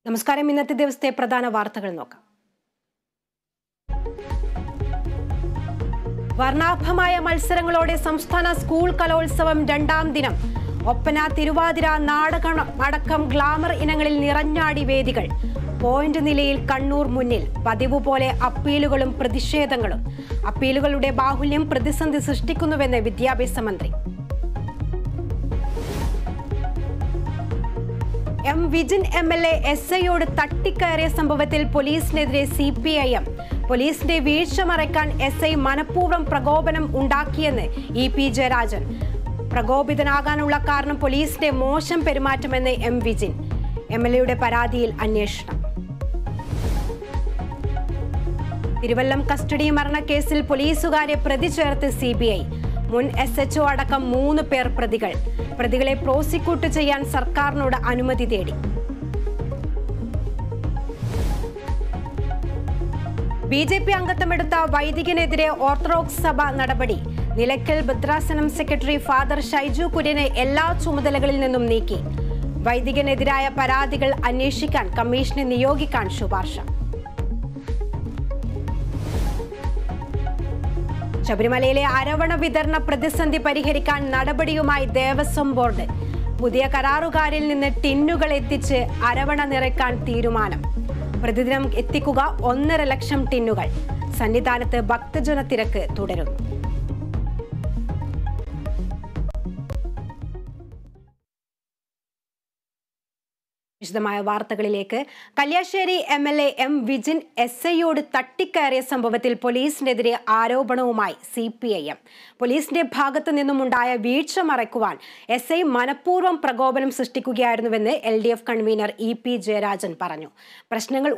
നമസ്കാരം. ഇന്നത്തെ ദിവസത്തെ പ്രധാന വാർത്തകൾ നോക്കാം. വർണ്ണാഭമായ മത്സരങ്ങളോടെ സംസ്ഥാന സ്കൂൾ കലോത്സവം രണ്ടാം ദിനം. ഒപ്പന, തിരുവാതിര, നാടകം അടക്കം ഗ്ലാമർ ഇനങ്ങളിൽ നിറഞ്ഞാടി വേദികൾ. പോയിന്റ് നിലയിൽ കണ്ണൂർ മുന്നിൽ. പതിവ് പോലെ അപ്പീലുകളും പ്രതിഷേധങ്ങളും. അപ്പീലുകളുടെ ബാഹുല്യം പ്രതിസന്ധി സൃഷ്ടിക്കുന്നുവെന്ന് വിദ്യാഭ്യാസ മന്ത്രി. എം വിജിൻ MLA SIയോട് തട്ടിക്കയറിയ സംഭവത്തിൽ പോലീസിനെതിരെ CPIM. പോലീസിന്റെ വീഴ്ച മറയ്ക്കാൻ SI മനഃപൂർവ്വം പ്രകോപനം ഉണ്ടാക്കിയെന്ന് EP ജയരാജൻ. പ്രകോപിതനാകാനുള്ള കാരണം പോലീസിന്റെ മോശം പെരുമാറ്റമെന്ന് എം വിജിൻ. MLAയുടെ പരാതിയിൽ അന്വേഷണം. തിരുവല്ലം കസ്റ്റഡി മരണക്കേസിൽ പോലീസുകാരെ പ്രതി ചേർത്ത് CBI. മുൻ SHO അടക്കം 3 പേർ പ്രതികൾ. പ്രതികളെ പ്രോസിക്യൂട്ട് ചെയ്യാൻ സർക്കാരിനോട് അനുമതി തേടി. BJP അംഗത്വമെടുത്ത വൈദികനെതിരെ ഓർത്തഡോക്സ് സഭ നടപടി. നിലയ്ക്കൽ ഭദ്രാസനം സെക്രട്ടറി ഫാദർ ഷൈജു കുര്യനെ എല്ലാ ചുമതലകളിൽ നിന്നും നീക്കി. വൈദികനെതിരായ പരാതികൾ അന്വേഷിക്കാൻ കമ്മീഷനെ നിയോഗിക്കാൻ ശുപാർശ. ശബരിമലയിലെ അരവണ വിതരണ പ്രതിസന്ധി പരിഹരിക്കാൻ നടപടിയുമായി ദേവസ്വം ബോർഡ്. പുതിയ കരാറുകാരിൽ നിന്ന് ടിന്നുകൾ എത്തിച്ച് അരവണ നിറയ്ക്കാൻ തീരുമാനം. പ്രതിദിനം എത്തിക്കുക 1.5 ലക്ഷം ടിന്നുകൾ. സന്നിധാനത്ത് ഭക്തജന തിരക്ക് തുടരുന്നു. വിശദമായ വാർത്തകളിലേക്ക്. കല്യാശ്ശേരി MLA എം വിജിൻ SIയോട് തട്ടിക്കയറിയ സംഭവത്തിൽ പോലീസിനെതിരെ ആരോപണവുമായി CPIM. പോലീസിന്റെ ഭാഗത്തു നിന്നുമുണ്ടായ വീഴ്ച മറയ്ക്കുവാൻ SI മനഃപൂർവ്വം പ്രകോപനം സൃഷ്ടിക്കുകയായിരുന്നുവെന്ന് LDF കൺവീനർ EP ജയരാജൻ പറഞ്ഞു. പ്രശ്നങ്ങൾ